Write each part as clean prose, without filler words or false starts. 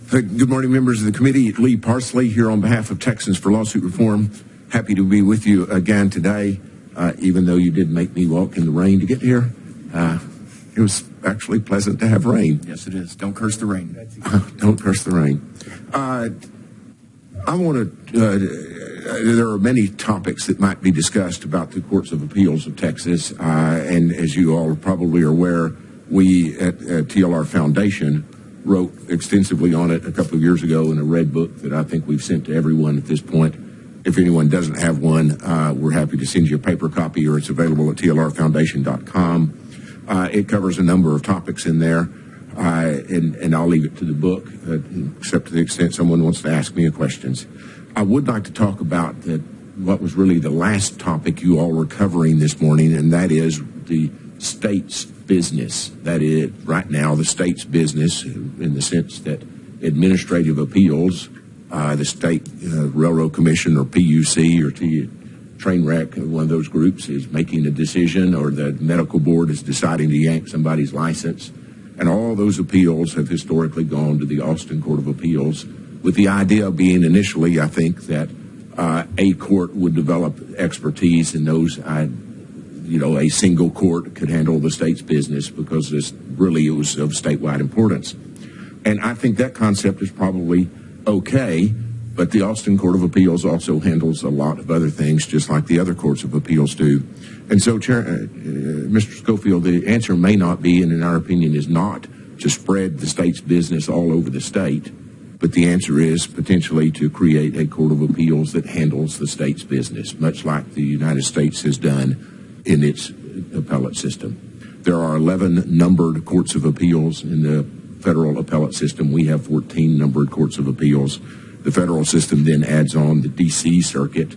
Good morning, members of the committee. Lee Parsley here on behalf of Texans for Lawsuit Reform. Happy to be with you again today, even though you did make me walk in the rain to get here. It was actually pleasant to have rain. Yes, it is. Don't curse the rain. Don't curse the rain. There are many topics that might be discussed about the Courts of Appeals of Texas, and as you all probably are aware, we at TLR Foundation wrote extensively on it a couple of years ago in a red book that I think we've sent to everyone at this point. If anyone doesn't have one, we're happy to send you a paper copy, or it's available at tlrfoundation.com. It covers a number of topics in there, and I'll leave it to the book, except to the extent someone wants to ask me questions. I would like to talk about what was really the last topic you all were covering this morning, and that is the state's business. That is, right now, the state's business in the sense that administrative appeals, the State Railroad Commission or PUC or train wreck, one of those groups is making a decision, or the medical board is deciding to yank somebody's license. And all those appeals have historically gone to the Austin Court of Appeals, with the idea being initially, I think, that a court would develop expertise in those. A single court could handle the state's business because it was of statewide importance. And I think that concept is probably okay, but the Austin Court of Appeals also handles a lot of other things, just like the other courts of appeals do. And so, Mr. Schofield, the answer may not be, and in our opinion is not, to spread the state's business all over the state, but the answer is potentially to create a court of appeals that handles the state's business, much like the United States has done in its appellate system. There are 11 numbered courts of appeals in the federal appellate system. We have 14 numbered courts of appeals. The federal system then adds on the D.C. Circuit,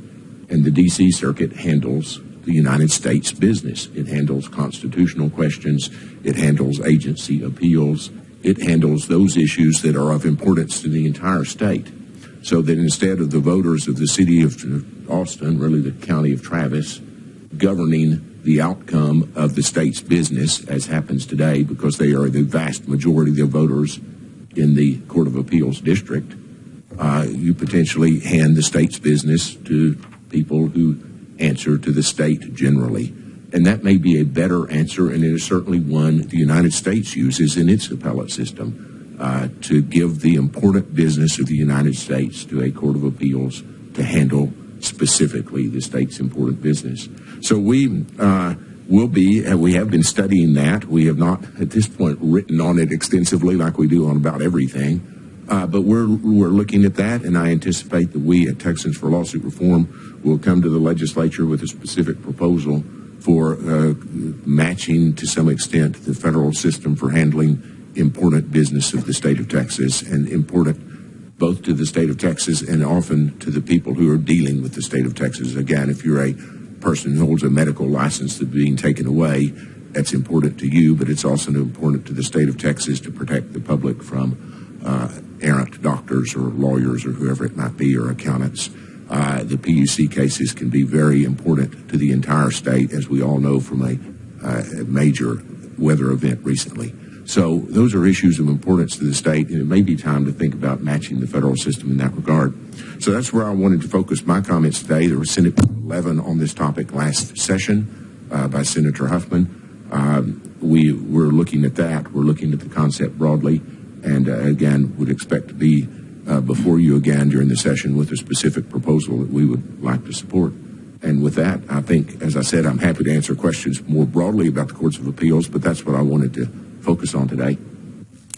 and the D.C. Circuit handles the United States business. It handles constitutional questions. It handles agency appeals. It handles those issues that are of importance to the entire state. So that instead of the voters of the city of Austin, really the county of Travis, governing the outcome of the state's business, as happens today, because they are the vast majority of the voters in the Court of Appeals district, you potentially hand the state's business to people who answer to the state generally. And that may be a better answer, and it is certainly one the United States uses in its appellate system, to give the important business of the United States to a Court of Appeals to handle specifically the state's important business. So we have been studying that. We have not at this point written on it extensively like we do on about everything, but we're looking at that, and I anticipate that we at Texans for Lawsuit Reform will come to the legislature with a specific proposal for matching to some extent the federal system for handling important business of the state of Texas, and important both to the state of Texas and often to the people who are dealing with the state of Texas. Again, if you're a person who holds a medical license that's being taken away, that's important to you, but it's also important to the state of Texas to protect the public from errant doctors or lawyers or whoever it might be, or accountants. The PUC cases can be very important to the entire state, as we all know from a major weather event recently. So those are issues of importance to the state, and it may be time to think about matching the federal system in that regard. So that's where I wanted to focus my comments today. There was Senate Bill 11 on this topic last session by Senator Huffman. We were looking at that. We're looking at the concept broadly, and again, would expect to be before you again during the session with a specific proposal that we would like to support. And with that, I think, as I said, I'm happy to answer questions more broadly about the Courts of Appeals, but that's what I wanted to focus on today.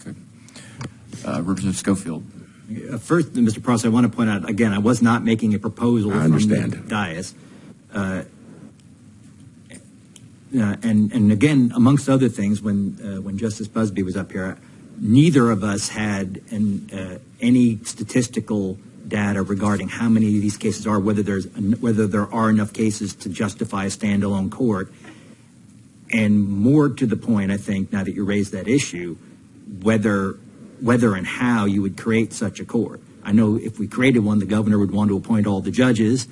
Okay. Representative Schofield. First, Mr. Pross, I want to point out, again, I was not making a proposal I understand. from the dais. And again, amongst other things, when Justice Busby was up here, neither of us had any statistical data regarding how many of these cases are, whether there are enough cases to justify a standalone court. And more to the point, I think, now that you raised that issue, whether and how you would create such a court. I know if we created one, the governor would want to appoint all the judges,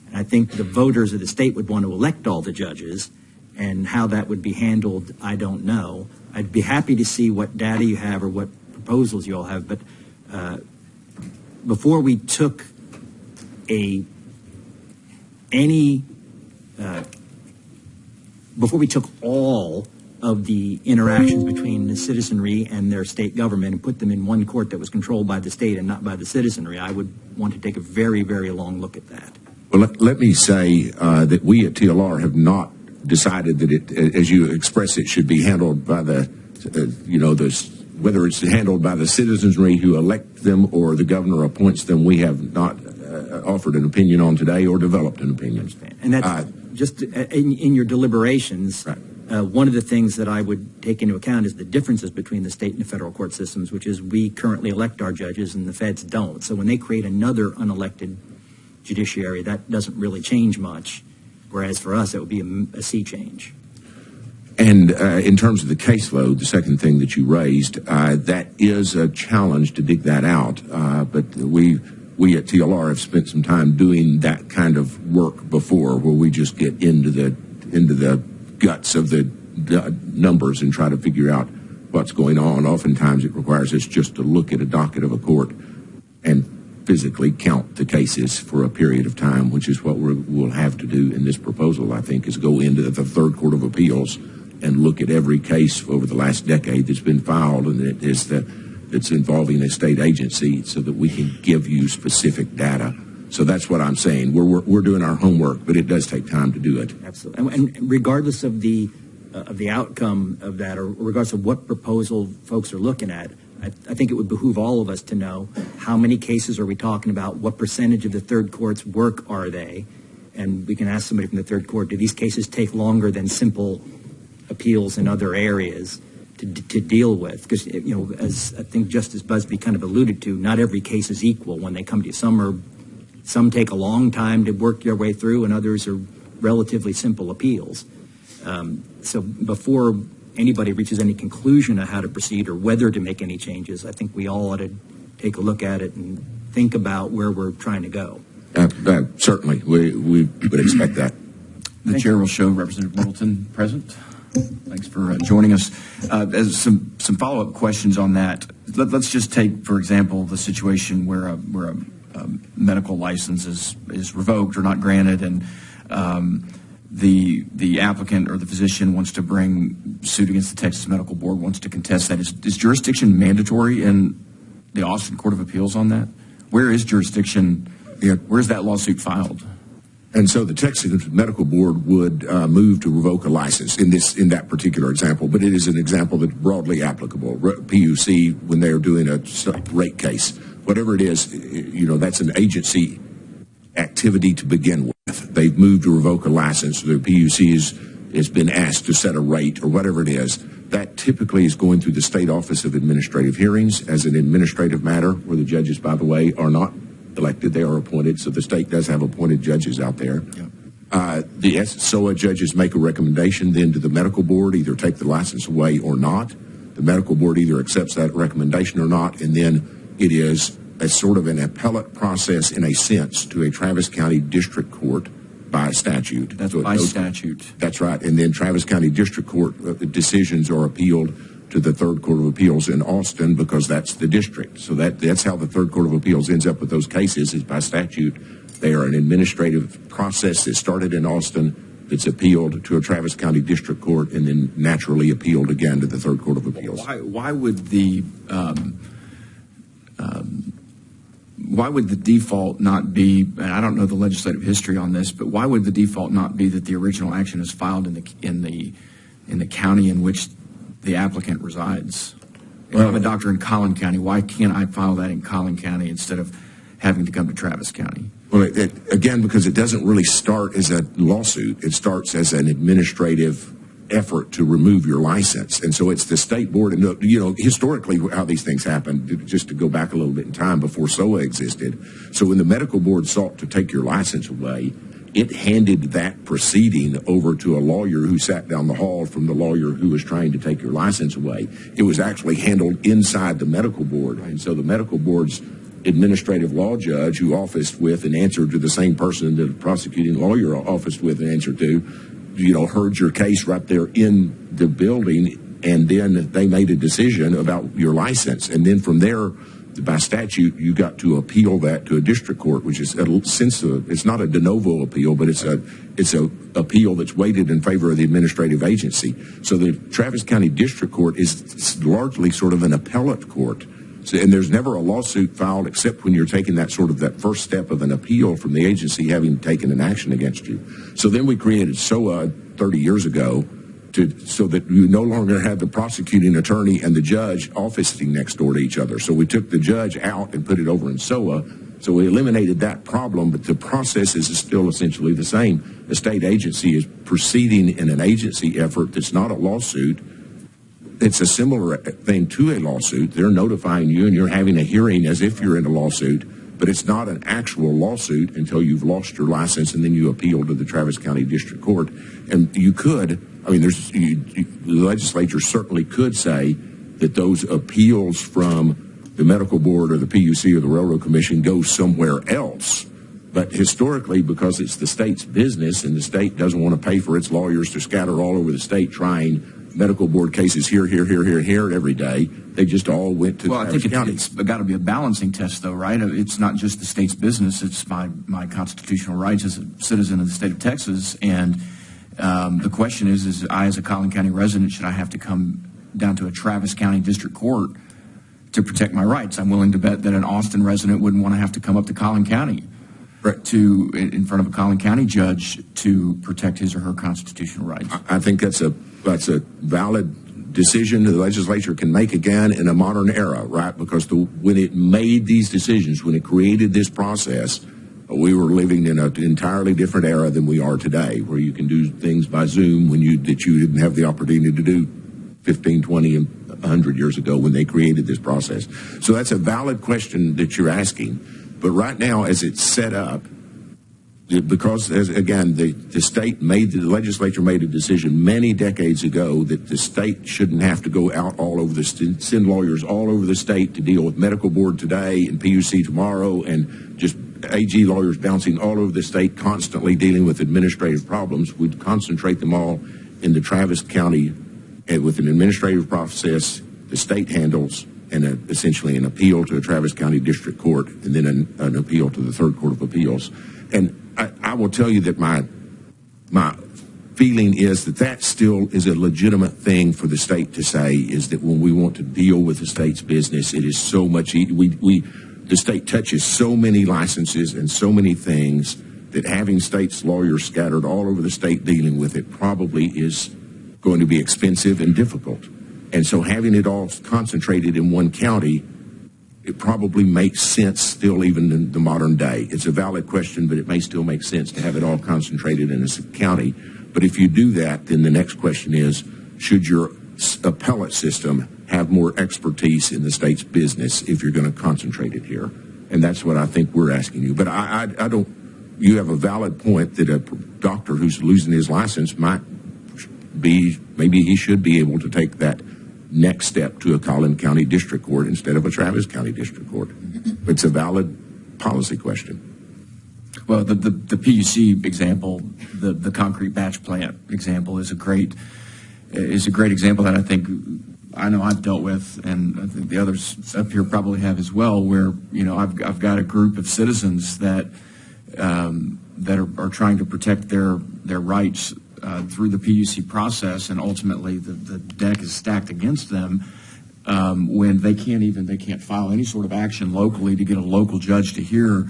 and I think the voters of the state would want to elect all the judges, and how that would be handled, I don't know. I'd be happy to see what data you have or what proposals you all have, but before we took before we took all of the interactions between the citizenry and their state government and put them in one court that was controlled by the state and not by the citizenry, I would want to take a very, very long look at that. Well, let me say that we at TLR have not decided that it, as you express it, should be handled by the, whether it's handled by the citizenry who elect them or the governor appoints them. We have not offered an opinion on today or developed an opinion. And that's just in your deliberations. Right. One of the things that I would take into account is the differences between the state and the federal court systems, which is we currently elect our judges and the feds don't. So when they create another unelected judiciary, that doesn't really change much, whereas for us it would be a sea change. And in terms of the caseload, the second thing that you raised, that is a challenge to dig that out. But we at TLR have spent some time doing that kind of work before, where we just get into the guts of the numbers and try to figure out what's going on. Oftentimes it requires us just to look at a docket of a court and physically count the cases for a period of time, which is what we'll have to do in this proposal, I think, is go into the Third Court of Appeals and look at every case over the last decade that's been filed and it's involving a state agency, so that we can give you specific data. So that's what I'm saying. We're doing our homework, but it does take time to do it. Absolutely. And regardless of the outcome of that, or regardless of what proposal folks are looking at, I think it would behoove all of us to know how many cases are we talking about, what percentage of the third court's work are they, and we can ask somebody from the third court, do these cases take longer than simple appeals in other areas to deal with? Because, as I think Justice Busby kind of alluded to, not every case is equal when they come to you. Some take a long time to work their way through, and others are relatively simple appeals. So before anybody reaches any conclusion on how to proceed or whether to make any changes, I think we all ought to take a look at it and think about where we're trying to go. Certainly, we would expect that. The chair will show Representative Middleton present. Thanks for joining us. As some follow-up questions on that, let's just take, for example, the situation where a medical license is revoked or not granted, and the applicant or the physician wants to bring suit against the Texas Medical Board, wants to contest that. Is jurisdiction mandatory in the Austin Court of Appeals on that? Where is jurisdiction? Where's that lawsuit filed? And so the Texas Medical Board would move to revoke a license in that particular example, but it is an example that's broadly applicable. PUC, when they're doing a rate case, whatever it is, that's an agency activity to begin with. They've moved to revoke a license. The PUC has been asked to set a rate or whatever it is. That typically is going through the State Office of Administrative Hearings as an administrative matter, where the judges, by the way, are not elected, they are appointed, so the state does have appointed judges out there. Yeah. The SOA judges make a recommendation then to the medical board, either take the license away or not. The medical board either accepts that recommendation or not, and then it is a sort of an appellate process in a sense to a Travis County District Court by statute. That's by statute. That's right, and then Travis County District Court decisions are appealed to the Third Court of Appeals in Austin, because that's the district. So that's how the Third Court of Appeals ends up with those cases, is by statute. They are an administrative process that started in Austin, that's appealed to a Travis County District Court, and then naturally appealed again to the Third Court of Appeals. Why would the default not be, and I don't know the legislative history on this, but why would the default not be that the original action is filed in the county in which the applicant resides? If I'm a doctor in Collin County, why can't I file that in Collin County instead of having to come to Travis County? Well, again, because it doesn't really start as a lawsuit. It starts as an administrative effort to remove your license. And so it's the state board. And, historically how these things happened, just to go back a little bit in time before SOA existed. So when the medical board sought to take your license away, it handed that proceeding over to a lawyer who sat down the hall from the lawyer who was trying to take your license away. It was actually handled inside the medical board. And so the medical board's administrative law judge, who officed with and answered to the same person that the prosecuting lawyer officed with and answered to, heard your case right there in the building, and then they made a decision about your license. And then from there, by statute, you got to appeal that to a district court, which is it's not a de novo appeal, but it's a appeal that's weighted in favor of the administrative agency. So the Travis County District Court is largely sort of an appellate court. So, and there's never a lawsuit filed except when you're taking that first step of an appeal from the agency having taken an action against you. So then we created SOA 30 years ago so that you no longer have the prosecuting attorney and the judge officing next door to each other. So we took the judge out and put it over in SOA. So we eliminated that problem, but the process is still essentially the same. The state agency is proceeding in an agency effort that's not a lawsuit. It's a similar thing to a lawsuit. They're notifying you and you're having a hearing as if you're in a lawsuit, but it's not an actual lawsuit until you've lost your license and then you appeal to the Travis County District Court. And you could, the legislature certainly could say that those appeals from the medical board or the PUC or the Railroad Commission go somewhere else. But historically, because it's the state's business and the state doesn't want to pay for its lawyers to scatter all over the state trying medical board cases here every day, they just all went to Travis County. It's got to be a balancing test, though, right? It's not just the state's business. It's my constitutional rights as a citizen of the state of Texas. And the question is I, as a Collin County resident, should I have to come down to a Travis County District Court to protect my rights? I'm willing to bet that an Austin resident wouldn't want to have to come up to Collin County in front of a Collin County judge to protect his or her constitutional rights. I think that's a valid decision the legislature can make again in a modern era, right? Because when it made these decisions, when it created this process, we were living in an entirely different era than we are today, where you can do things by Zoom that you didn't have the opportunity to do 15, 20, and 100 years ago when they created this process. So that's a valid question that you're asking. But right now, as it's set up, because, the legislature made a decision many decades ago that the state shouldn't have to go out all over send lawyers all over the state to deal with medical board today and PUC tomorrow and just AG lawyers bouncing all over the state constantly dealing with administrative problems. We'd concentrate them all in the Travis County with an administrative process the state handles and essentially an appeal to a Travis County District Court and then an appeal to the Third Court of Appeals. And I will tell you that my feeling is that still is a legitimate thing for the state to say, is that when we want to deal with the state's business, it is so much the state touches so many licenses and so many things that having state's lawyers scattered all over the state dealing with it probably is going to be expensive and difficult. And so having it all concentrated in one county, it probably makes sense still even in the modern day. It's a valid question, but it may still make sense to have it all concentrated in a county. But if you do that, then the next question is, should your appellate system have more expertise in the state's business if you're going to concentrate it here? And that's what I think we're asking you. But I don't, you have a valid point that a doctor who's losing his license might be, maybe he should be able to take that next step to a Collin County District Court instead of a Travis County District Court. It's a valid policy question. Well, the PUC example, the concrete batch plant example is a great example that I know I've dealt with, and I think the others up here probably have as well, where, I've got a group of citizens that are trying to protect their rights through the PUC process, and ultimately the deck is stacked against them when they can't file any sort of action locally to get a local judge to hear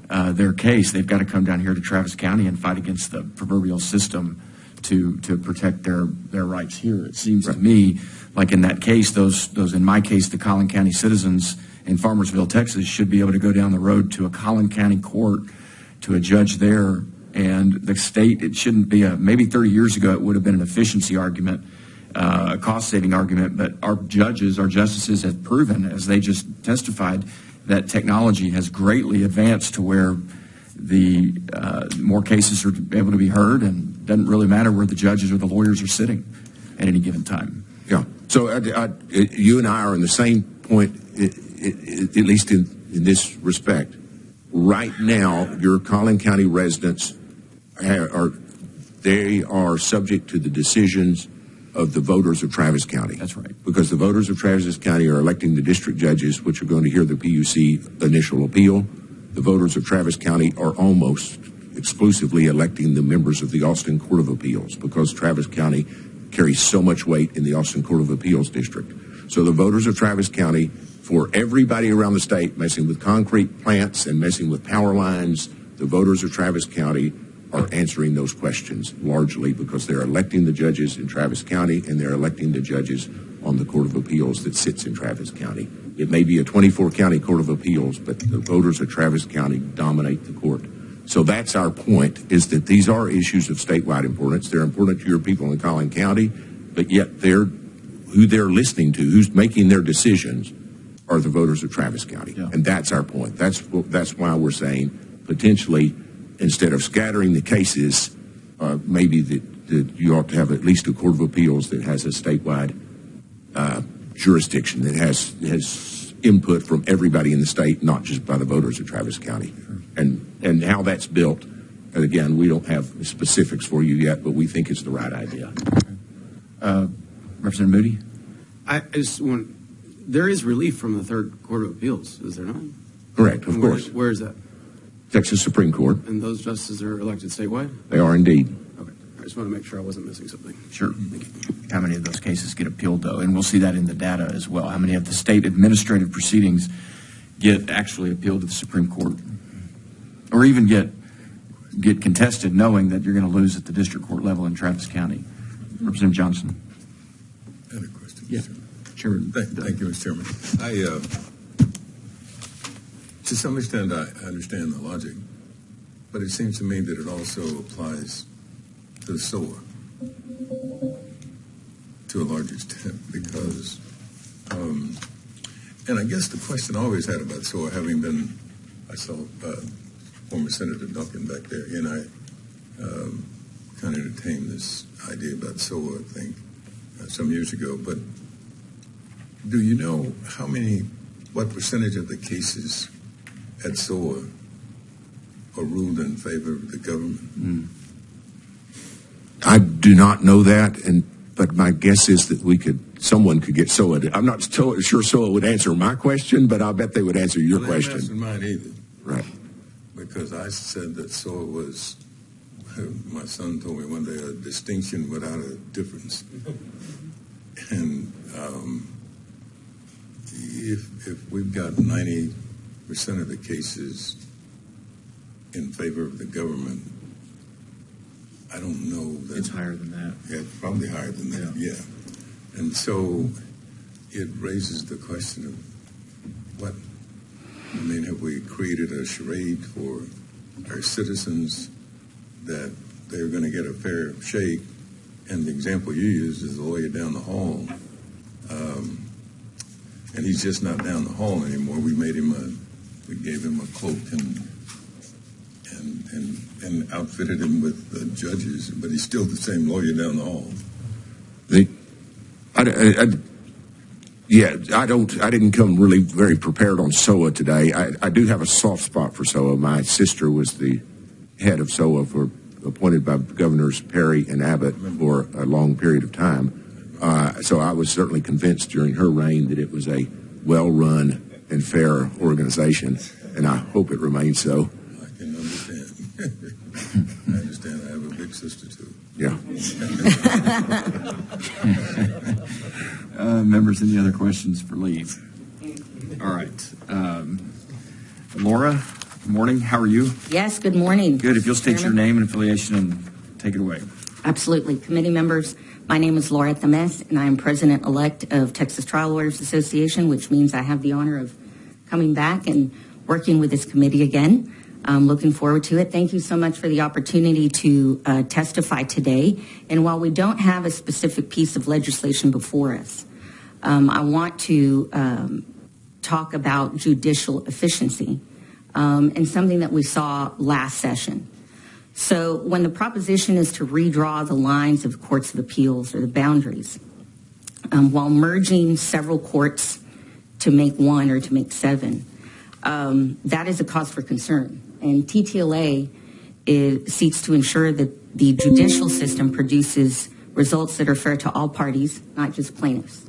their case. They've got to come down here to Travis County and fight against the proverbial system to protect their rights here. It seems to me like in that case, those in my case, the Collin County citizens in Farmersville, Texas, should be able to go down the road to a Collin County court, to a judge there. And the state, it shouldn't be maybe 30 years ago, it would have been an efficiency argument, a cost-saving argument, but our justices have proven, as they just testified, that technology has greatly advanced to where the more cases are able to be heard, and it doesn't really matter where the judges or the lawyers are sitting at any given time. Yeah. So you and I are in the same point, at least in this respect. Right now, your Collin County residents are subject to the decisions of the voters of Travis County. That's right. Because the voters of Travis County are electing the district judges, which are going to hear the PUC initial appeal. The voters of Travis County are almost exclusively electing the members of the Austin Court of Appeals, because Travis County carries so much weight in the Austin Court of Appeals district. So the voters of Travis County, for everybody around the state messing with concrete plants and messing with power lines, the voters of Travis County are answering those questions largely because they're electing the judges in Travis County, and they're electing the judges on the Court of Appeals that sits in Travis County. It may be a 24-county Court of Appeals, but the voters of Travis County dominate the court. So that's our point, is that these are issues of statewide importance. They're important to your people in Collin County, but yet who they're listening to, who's making their decisions, are the voters of Travis County. Yeah. And that's our point. That's why we're saying potentially, instead of scattering the cases, maybe that you ought to have at least a Court of Appeals that has a statewide jurisdiction, that has input from everybody in the state, not just by the voters of Travis County. And how that's built, and again, we don't have specifics for you yet, but we think it's the right idea. Representative Moody? I just want, there is relief from the Third Court of Appeals, is there not? Correct, of course. Where is that? Texas Supreme Court. And those justices are elected statewide? They are indeed. Okay. I just want to make sure I wasn't missing something. Sure. How many of those cases get appealed, though? And we'll see that in the data as well. How many of the state administrative proceedings get actually appealed to the Supreme Court? Or even get contested knowing that you're going to lose at the district court level in Travis County? Representative Johnson. I had a question. Yeah. Chairman. Thank you, Mr. Chairman. To some extent, I understand the logic, but it seems to me that it also applies to the SOA to a large extent, because, and I guess the question I always had about SOA, having been, I saw former Senator Duncan back there, and I kind of entertained this idea about SOA, I think, some years ago. But do you know what percentage of the cases at SOA are ruled in favor of the government? I do not know that, but my guess is that someone could get SOA. I'm not sure SOA would answer my question, but I'll bet they would answer your question. They didn't answer mine either. Right. Because I said that SOA was, my son told me one day, a distinction without a difference. And if we've got 90% of the cases in favor of the government, I don't know that it's higher than that. Yeah, probably higher than that. Yeah. And so it raises the question of have we created a charade for our citizens that they're going to get a fair shake? And the example you used is the lawyer down the hall. And he's just not down the hall anymore. We gave him a cloak and outfitted him with judges, but he's still the same lawyer down the hall. I didn't come really very prepared on SOA today. I do have a soft spot for SOA. My sister was the head of SOA appointed by Governors Perry and Abbott for a long period of time. So I was certainly convinced during her reign that it was a well-run and fair organization, and I hope it remains so. I can understand. I understand. I have a big sister, too. Yeah. Members, any other questions for Lee? All right. Laura, good morning. How are you? Yes, good morning. Good. If you'll state your name and affiliation and take it away. Absolutely. Committee members, my name is Laura Tamez, and I am President-elect of Texas Trial Lawyers Association, which means I have the honor of coming back and working with this committee again. I'm looking forward to it. Thank you so much for the opportunity to testify today. And while we don't have a specific piece of legislation before us, I want to talk about judicial efficiency and something that we saw last session. So when the proposition is to redraw the lines of courts of appeals or the boundaries, while merging several courts to make one or to make seven, that is a cause for concern. And TTLA seeks to ensure that the judicial system produces results that are fair to all parties, not just plaintiffs.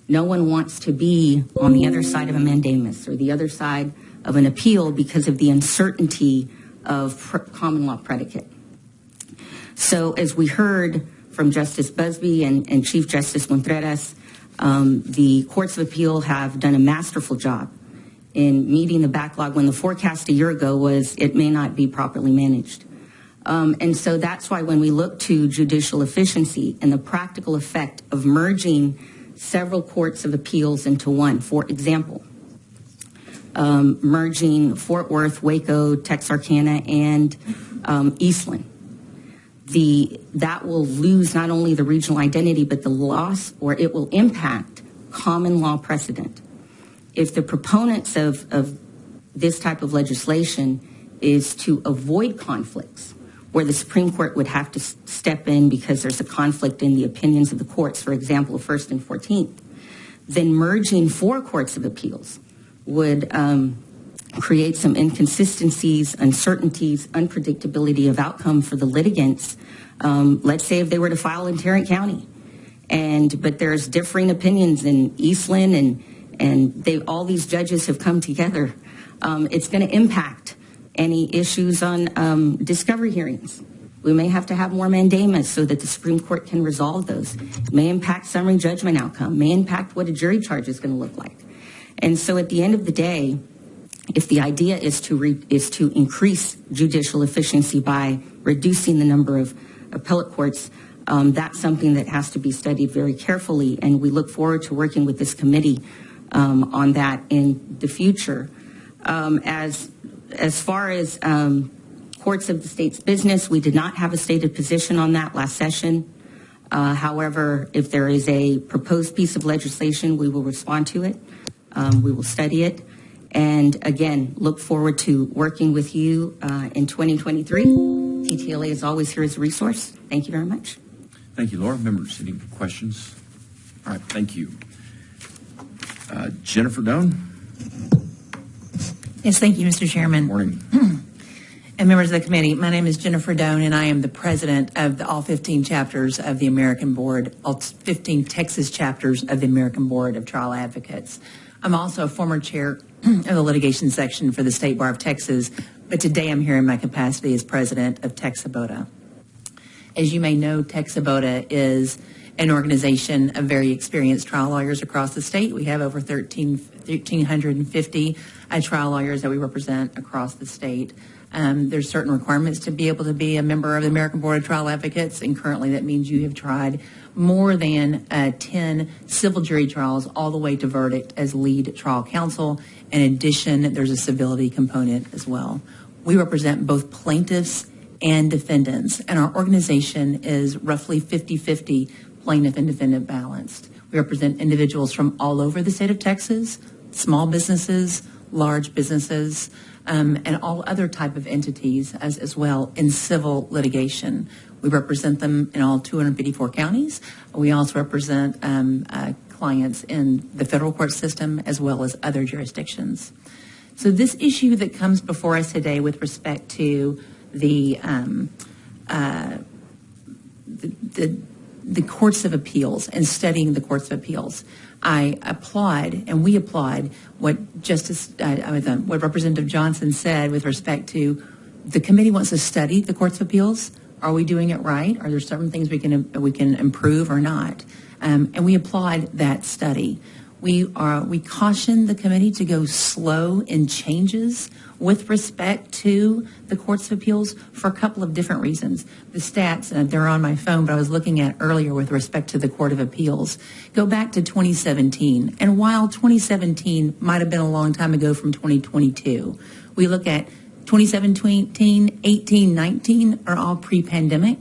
No one wants to be on the other side of a mandamus or the other side of an appeal because of the uncertainty of common law predicate. So as we heard from Justice Busby and Chief Justice Contreras, the courts of appeal have done a masterful job in meeting the backlog when the forecast a year ago was it may not be properly managed. And so that's why when we look to judicial efficiency and the practical effect of merging several courts of appeals into one, for example, merging Fort Worth, Waco, Texarkana, and Eastland, that will lose not only the regional identity, but the loss, or it will impact common law precedent. If the proponents of this type of legislation is to avoid conflicts, where the Supreme Court would have to step in because there's a conflict in the opinions of the courts, for example, 1st and 14th, then merging 4 courts of appeals would create some inconsistencies, uncertainties, unpredictability of outcome for the litigants. Let's say if they were to file in Tarrant County, but there's differing opinions in Eastland, and all these judges have come together. It's going to impact any issues on discovery hearings. We may have to have more mandamus so that the Supreme Court can resolve those. It may impact summary judgment outcome, may impact what a jury charge is going to look like. And so at the end of the day, if the idea is to increase judicial efficiency by reducing the number of appellate courts, that's something that has to be studied very carefully, and we look forward to working with this committee on that in the future. As far as courts of the state's business, we did not have a stated position on that last session. However, if there is a proposed piece of legislation, we will respond to it. We will study it. And again, look forward to working with you in 2023. TTLA is always here as a resource. Thank you very much. Thank you, Laura. Members, any questions? All right, thank you. Jennifer Doan. Yes, thank you, Mr. Chairman. Good morning. And members of the committee, my name is Jennifer Doan, and I am the president of all 15 chapters of the American Board, all 15 Texas chapters of the American Board of Trial Advocates. I'm also a former chair of the litigation section for the State Bar of Texas, but today I'm here in my capacity as president of TXABOTA. As you may know, TXABOTA is an organization of very experienced trial lawyers across the state. We have over 1,350 trial lawyers that we represent across the state. There's certain requirements to be able to be a member of the American Board of Trial Advocates, and currently that means you have tried more than 10 civil jury trials all the way to verdict as lead trial counsel. In addition, there's a civility component as well. We represent both plaintiffs and defendants, and our organization is roughly 50-50 plaintiff and defendant balanced. We represent individuals from all over the state of Texas, small businesses, large businesses, and all other type of entities as well in civil litigation. We represent them in all 254 counties. We also represent clients in the federal court system as well as other jurisdictions. So this issue that comes before us today with respect to the courts of appeals and studying the courts of appeals, I applaud, and we applaud what what Representative Johnson said with respect to the committee wants to study the courts of appeals. Are we doing it right? Are there certain things we can improve or not? And we applaud that study. We caution the committee to go slow in changes with respect to the courts of appeals for a couple of different reasons. The stats, they're on my phone, but I was looking at earlier with respect to the Court of Appeals, go back to 2017. And while 2017 might have been a long time ago from 2022, we look at 2017, 18, 19 are all pre-pandemic.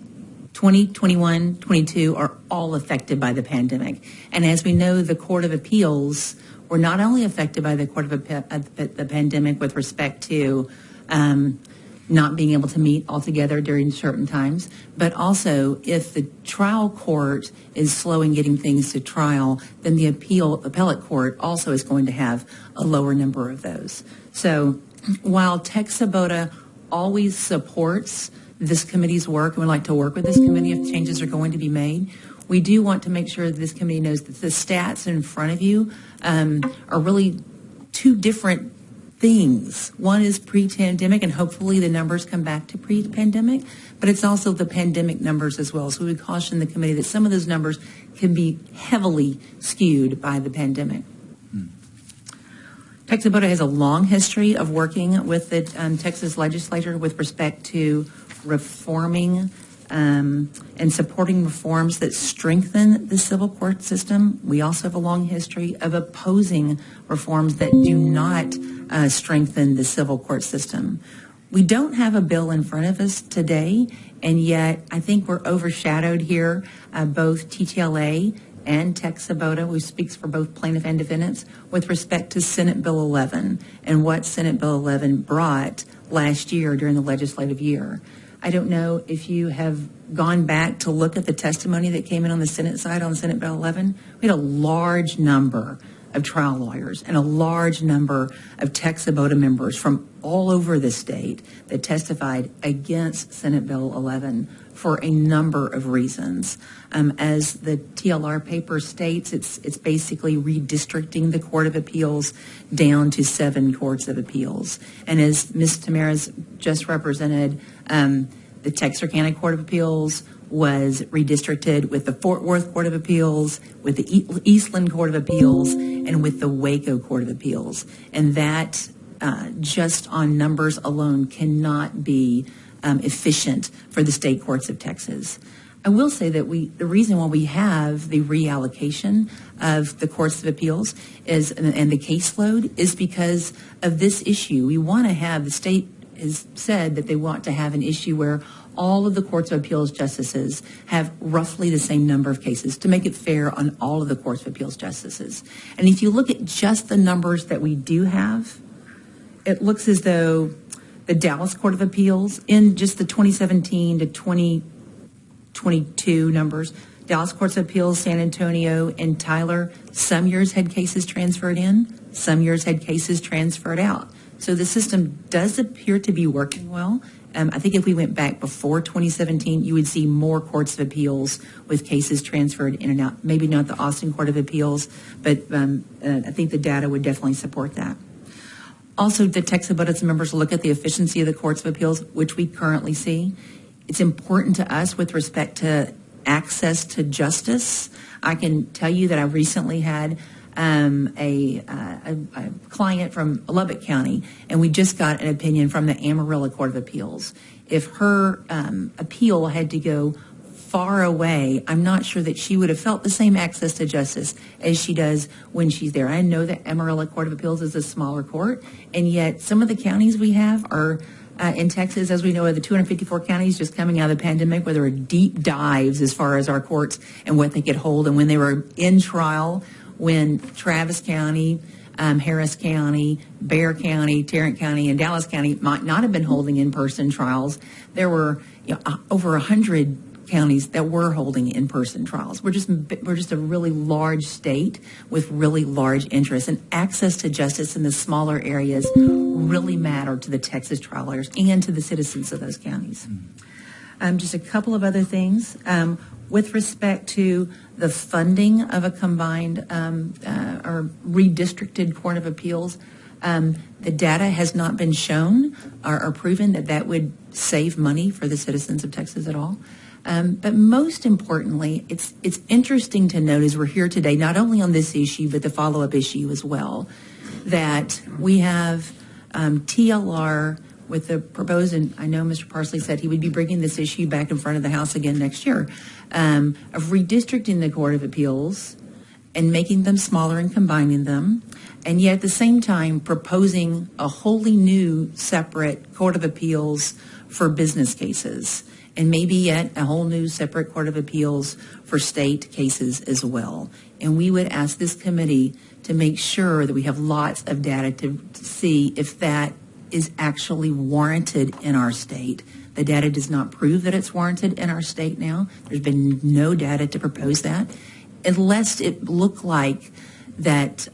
20, 21, 22 are all affected by the pandemic. And as we know, the Court of Appeals were not only affected by the the pandemic with respect to not being able to meet altogether during certain times, but also if the trial court is slow in getting things to trial, then the appellate court also is going to have a lower number of those. So while TXABOTA always supports this committee's work, and we'd like to work with this committee if changes are going to be made. We do want to make sure that this committee knows that the stats in front of you are really two different things. One is pre-pandemic, and hopefully the numbers come back to pre-pandemic, but it's also the pandemic numbers as well. So we would caution the committee that some of those numbers can be heavily skewed by the pandemic. Texas Boda has a long history of working with the Texas legislature with respect to reforming and supporting reforms that strengthen the civil court system. We also have a long history of opposing reforms that do not strengthen the civil court system. We don't have a bill in front of us today, and yet I think we're overshadowed here, both TTLA and Texas Boda, who speaks for both plaintiff and defendants, with respect to Senate Bill 11 and what Senate Bill 11 brought last year during the legislative year. I don't know if you have gone back to look at the testimony that came in on the Senate side on Senate Bill 11. We had a large number of trial lawyers and a large number of Texas Boda members from all over the state that testified against Senate Bill 11 for a number of reasons. As the TLR paper states, it's basically redistricting the Court of Appeals down to 7 courts of appeals. And as Ms. Tamez just represented, the Texarkana Court of Appeals was redistricted with the Fort Worth Court of Appeals, with the Eastland Court of Appeals, and with the Waco Court of Appeals. And that, just on numbers alone, cannot be efficient for the state courts of Texas. I will say that the reason why we have the reallocation of the courts of appeals is, and the caseload, is because of this issue. We want to have, the state has said that they want to have an issue where all of the courts of appeals justices have roughly the same number of cases to make it fair on all of the courts of appeals justices. And if you look at just the numbers that we do have, it looks as though the Dallas Court of Appeals, in just the 2017 to 2022 numbers, Dallas Courts of Appeals, San Antonio, and Tyler, some years had cases transferred in, some years had cases transferred out. So the system does appear to be working well. I think if we went back before 2017, you would see more courts of appeals with cases transferred in and out. Maybe not the Austin Court of Appeals, but I think the data would definitely support that. Also, the Texas Boda members look at the efficiency of the courts of appeals, which we currently see. It's important to us with respect to access to justice. I can tell you that I recently had a client from Lubbock County, and we just got an opinion from the Amarillo Court of Appeals. If her appeal had to go far away, I'm not sure that she would have felt the same access to justice as she does when she's there. I know that Amarillo Court of Appeals is a smaller court, and yet some of the counties we have are in Texas, as we know, of the 254 counties just coming out of the pandemic, where there were deep dives as far as our courts and what they could hold. And when they were in trial, when Travis County, Harris County, Bexar County, Tarrant County, and Dallas County might not have been holding in-person trials, there were over 100 counties that were holding in-person trials. We're just a really large state with really large interests, and access to justice in the smaller areas really matter to the Texas trial lawyers and to the citizens of those counties. Just a couple of other things. With respect to the funding of a combined or redistricted Court of Appeals, the data has not been shown or proven that would save money for the citizens of Texas at all. But most importantly, it's interesting to note as we're here today, not only on this issue, but the follow-up issue as well, that we have TLR with the proposed, and I know Mr. Parsley said he would be bringing this issue back in front of the House again next year, of redistricting the Court of Appeals and making them smaller and combining them, and yet at the same time proposing a wholly new separate Court of Appeals for business cases, and maybe yet a whole new separate Court of Appeals for state cases as well. And we would ask this committee to make sure that we have lots of data to see if that is actually warranted in our state. The data does not prove that it's warranted in our state now. There's been no data to propose that, unless it looked like that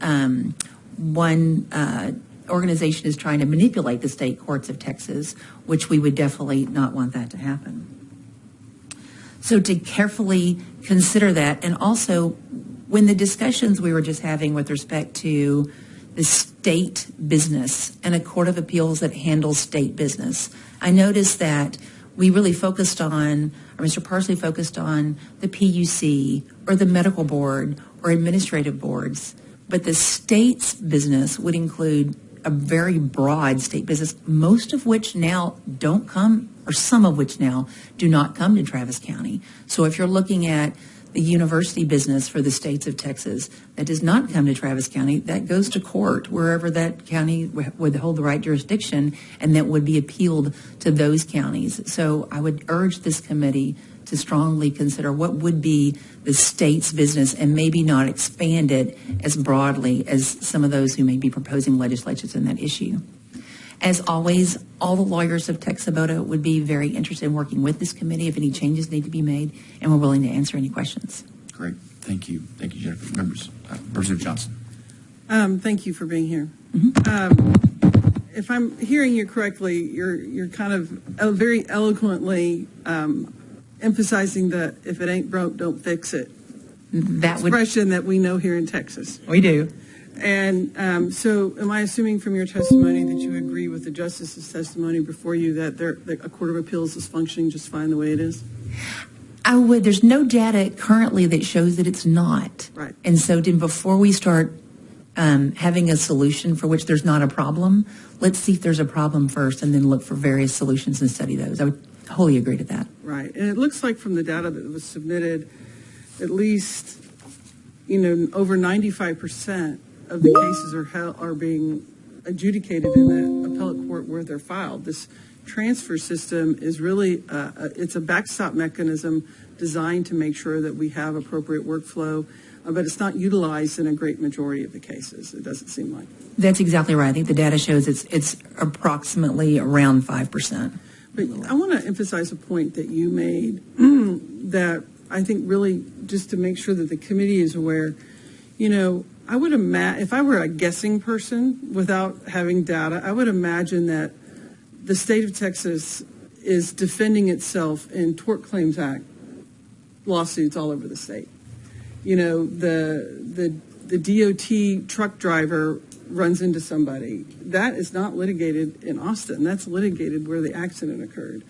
one organization is trying to manipulate the state courts of Texas, which we would definitely not want that to happen. So to carefully consider that, and also when the discussions we were just having with respect to the state business and a court of appeals that handles state business, I noticed that we really focused on, or Mr. Parsley focused on, the PUC or the medical board or administrative boards, but the state's business would include a very broad state business, most of which now don't come, or some of which now do not come to Travis County. So if you're looking at the university business for the states of Texas that does not come to Travis County, that goes to court wherever that county would hold the right jurisdiction, and that would be appealed to those counties. So I would urge this committee to strongly consider what would be the state's business and maybe not expand it as broadly as some of those who may be proposing legislations in that issue. As always, all the lawyers of Texabota would be very interested in working with this committee if any changes need to be made, and we're willing to answer any questions. Great. Thank you. Thank you, Jennifer. Members. Representative Johnson. Thank you for being here. If I'm hearing you correctly, you're kind of very eloquently emphasizing that if it ain't broke, don't fix it. That expression that we know here in Texas. We do. And so am I assuming from your testimony that you agree with the justice's testimony before you that a court of appeals is functioning just fine the way it is? I would. There's no data currently that shows that it's not. Right. And so before we start having a solution for which there's not a problem, let's see if there's a problem first and then look for various solutions and study those. I would wholly agree to that. Right. And it looks like from the data that was submitted, at least, over 95% of the cases are being adjudicated in the appellate court where they're filed. This transfer system is really it's a backstop mechanism designed to make sure that we have appropriate workflow, but it's not utilized in a great majority of the cases. It doesn't seem like. That's exactly right. I think the data shows it's approximately around 5%. But I want to emphasize a point that you made that I think really just to make sure that the committee is aware. I would imagine, if I were a guessing person without having data, I would imagine that the state of Texas is defending itself in Tort Claims Act lawsuits all over the state. The DOT truck driver runs into somebody. That is not litigated in Austin. That's litigated where the accident occurred,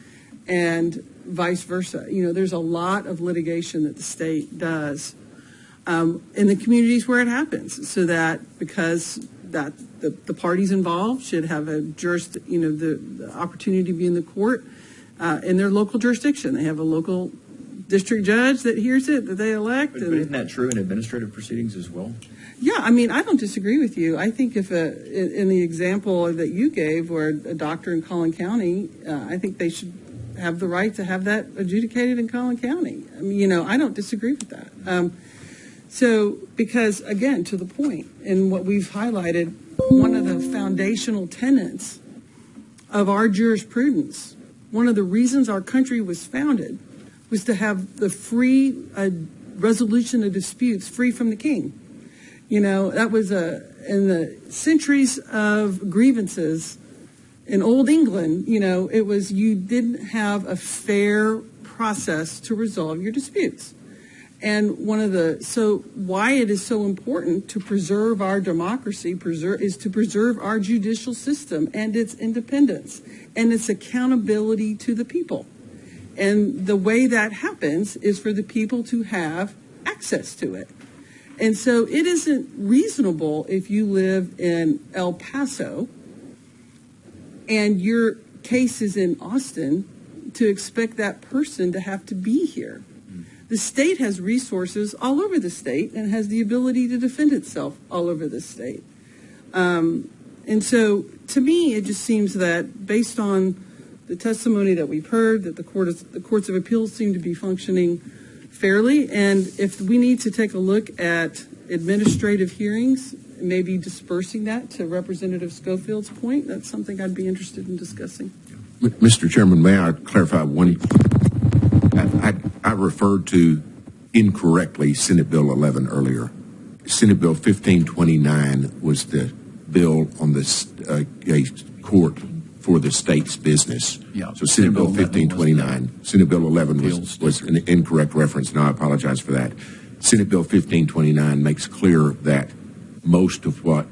and vice versa. There's a lot of litigation that the state does in the communities where it happens, so that because that the parties involved should have the opportunity to be in the court in their local jurisdiction. They have a local district judge that hears it, that they elect. But isn't that true in administrative proceedings as well? Yeah, I don't disagree with you. I think if in the example that you gave, where a doctor in Collin County, I think they should have the right to have that adjudicated in Collin County. I don't disagree with that. So, because again, to the point, and what we've highlighted, one of the foundational tenets of our jurisprudence, one of the reasons our country was founded, was to have the free resolution of disputes free from the king. That was in the centuries of grievances in Old England, it was you didn't have a fair process to resolve your disputes. And so why it is so important to preserve our democracy is to preserve our judicial system and its independence and its accountability to the people. And the way that happens is for the people to have access to it. And so it isn't reasonable if you live in El Paso and your case is in Austin to expect that person to have to be here. The state has resources all over the state and has the ability to defend itself all over the state. And so to me, it just seems that based on the testimony that we've heard, that the courts of appeals seem to be functioning fairly. And if we need to take a look at administrative hearings, maybe dispersing that to Representative Schofield's point, that's something I'd be interested in discussing. Mr. Chairman, may I clarify one? I referred to incorrectly Senate Bill 11 earlier. Senate Bill 1529 was the bill on this a court for the state's business. Yeah. So Senate Bill 11 1529, Senate Bill 11 was an incorrect reference, and I apologize for that. Senate Bill 1529 makes clear that most of what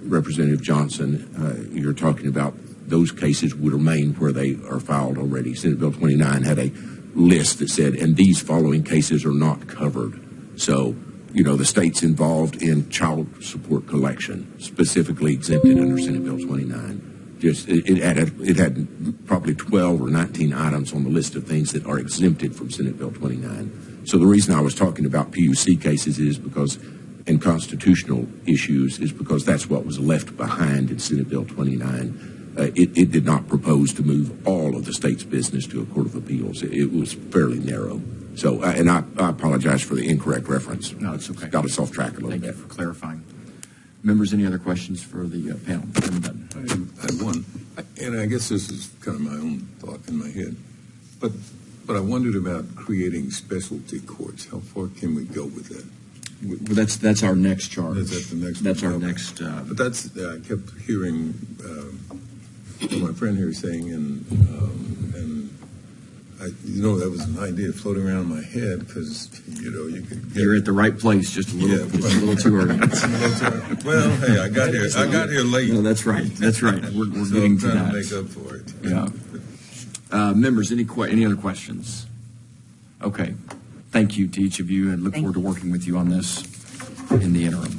Representative Johnson, you're talking about, those cases would remain where they are filed already. Senate Bill 29 had a list that said, and these following cases are not covered. So, the state's involved in child support collection, specifically exempted under Senate Bill 29. It had probably 12 or 19 items on the list of things that are exempted from Senate Bill 29. So the reason I was talking about PUC cases is because, and constitutional issues, is because that's what was left behind in Senate Bill 29. It did not propose to move all of the state's business to a court of appeals. It was fairly narrow. So, and I apologize for the incorrect reference. No, it's okay. Got us off track a little Thank bit. you for clarifying. Members, any other questions for the panel? I had one, and I guess this is kind of my own thought in my head, but I wondered about creating specialty courts. How far can we go with that? That's our next charge. That's the next. That's one. our Okay. next. But that's I kept hearing my friend here saying, and that was an idea floating around in my head because you could. You're at the right place, just a little too early. Well, hey, I got here late. No, that's right. That's right. We're So getting I'm to trying that. to make up for it. Yeah. Members, any other questions? Okay. Thank you to each of you, and look Thank forward to working with you on this in the interim.